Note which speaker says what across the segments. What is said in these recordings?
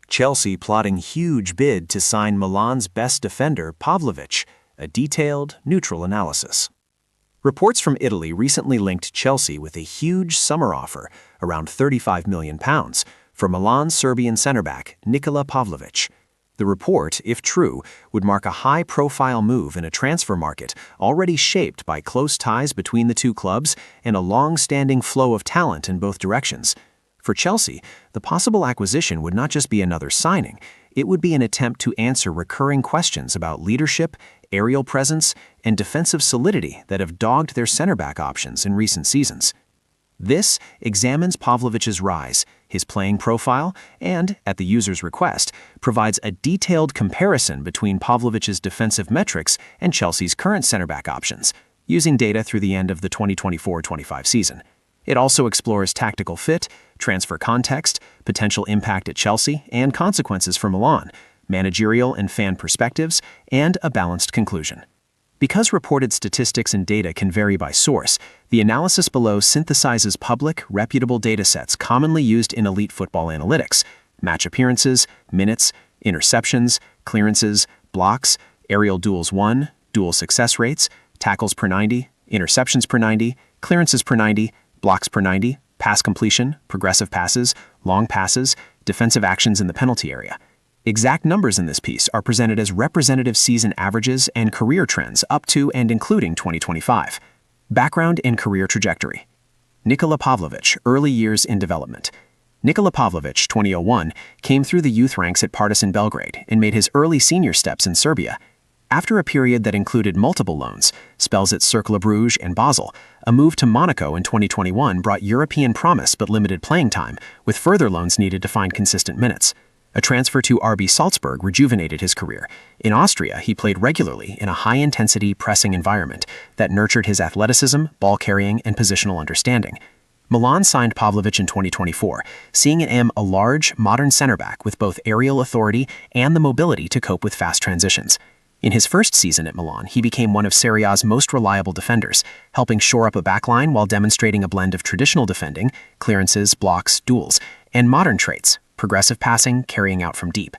Speaker 1: Chelsea plotting huge bid to sign Milan's best defender, Pavlović, a detailed, neutral analysis. Reports from Italy recently linked Chelsea with a huge summer offer, around £35 million, for Milan's Serbian centre-back, Nikola Pavlović. The report, if true, would mark a high-profile move in a transfer market already shaped by close ties between the two clubs and a long-standing flow of talent in both directions. For Chelsea, the possible acquisition would not just be another signing, it would be an attempt to answer recurring questions about leadership, aerial presence, and defensive solidity that have dogged their center-back options in recent seasons. This examines Pavlovic's rise, his playing profile, and, at the user's request, provides a detailed comparison between Pavlovic's defensive metrics and Chelsea's current center-back options, using data through the end of the 2024-25 season. It also explores tactical fit, transfer context, potential impact at Chelsea, and consequences for Milan, managerial and fan perspectives, and a balanced conclusion. Because reported statistics and data can vary by source, the analysis below synthesizes public, reputable datasets commonly used in elite football analytics: match appearances, minutes, interceptions, clearances, blocks, aerial duels won, duel success rates, tackles per 90, interceptions per 90, clearances per 90, blocks per 90, pass completion, progressive passes, long passes, defensive actions in the penalty area. Exact numbers in this piece are presented as representative season averages and career trends up to and including 2025. Background and career trajectory. Nikola Pavlović, early years in development. Nikola Pavlović, 2001, came through the youth ranks at Partizan Belgrade and made his early senior steps in Serbia. After a period that included multiple loans, spells at Cercle Bruges and Basel, a move to Monaco in 2021 brought European promise but limited playing time, with further loans needed to find consistent minutes. A transfer to RB Salzburg rejuvenated his career. In Austria, he played regularly in a high-intensity, pressing environment that nurtured his athleticism, ball carrying, and positional understanding. Milan signed Pavlović in 2024, seeing in him a large, modern center-back with both aerial authority and the mobility to cope with fast transitions. In his first season at Milan, he became one of Serie A's most reliable defenders, helping shore up a backline while demonstrating a blend of traditional defending, clearances, blocks, duels, and modern traits, progressive passing, carrying out from deep.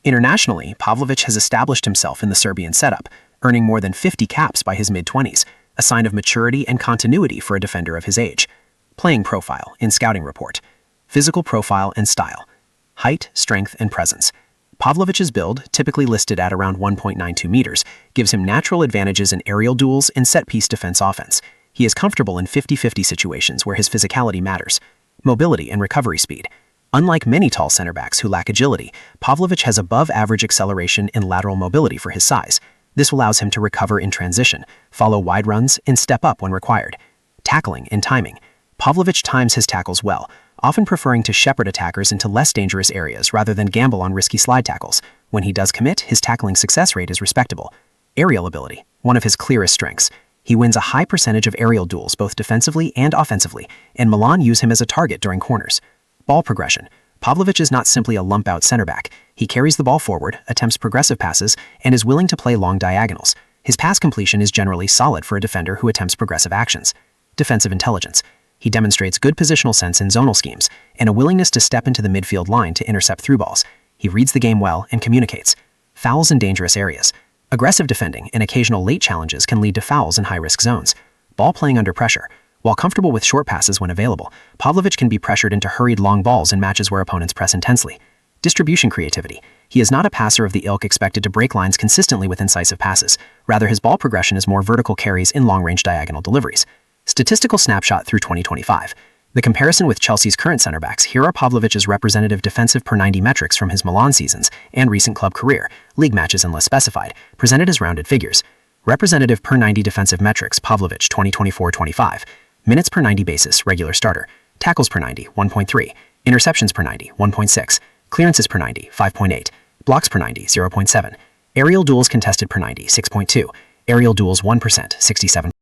Speaker 1: Internationally, Pavlović has established himself in the Serbian setup, earning more than 50 caps by his mid-20s, a sign of maturity and continuity for a defender of his age. Playing profile in scouting report. Physical profile and style. Height, strength, and presence. Pavlovic's build, typically listed at around 1.92 meters, gives him natural advantages in aerial duels and set-piece defense offense. He is comfortable in 50-50 situations where his physicality matters. Mobility and recovery speed. Unlike many tall center-backs who lack agility, Pavlović has above-average acceleration and lateral mobility for his size. This allows him to recover in transition, follow wide runs, and step up when required. Tackling and timing. Pavlović times his tackles well, often preferring to shepherd attackers into less dangerous areas rather than gamble on risky slide tackles. When he does commit, his tackling success rate is respectable. Aerial ability, one of his clearest strengths. He wins a high percentage of aerial duels both defensively and offensively, and Milan use him as a target during corners. Ball progression. Pavlović is not simply a lump-out center-back. He carries the ball forward, attempts progressive passes, and is willing to play long diagonals. His pass completion is generally solid for a defender who attempts progressive actions. Defensive intelligence. He demonstrates good positional sense in zonal schemes and a willingness to step into the midfield line to intercept through balls. He reads the game well and communicates. Fouls in dangerous areas. Aggressive defending and occasional late challenges can lead to fouls in high-risk zones. Ball playing under pressure. While comfortable with short passes when available, Pavlović can be pressured into hurried long balls in matches where opponents press intensely. Distribution creativity. He is not a passer of the ilk expected to break lines consistently with incisive passes. Rather, his ball progression is more vertical carries in long-range diagonal deliveries. Statistical snapshot through 2025. The comparison with Chelsea's current center-backs. Here are Pavlovic's representative defensive per 90 metrics from his Milan seasons and recent club career, league matches unless specified, presented as rounded figures. Representative per 90 defensive metrics, Pavlović 2024-25. Minutes per 90 basis, regular starter. Tackles per 90, 1.3. Interceptions per 90, 1.6. Clearances per 90, 5.8. Blocks per 90, 0.7. Aerial duels contested per 90, 6.2. Aerial duels 1%, 67.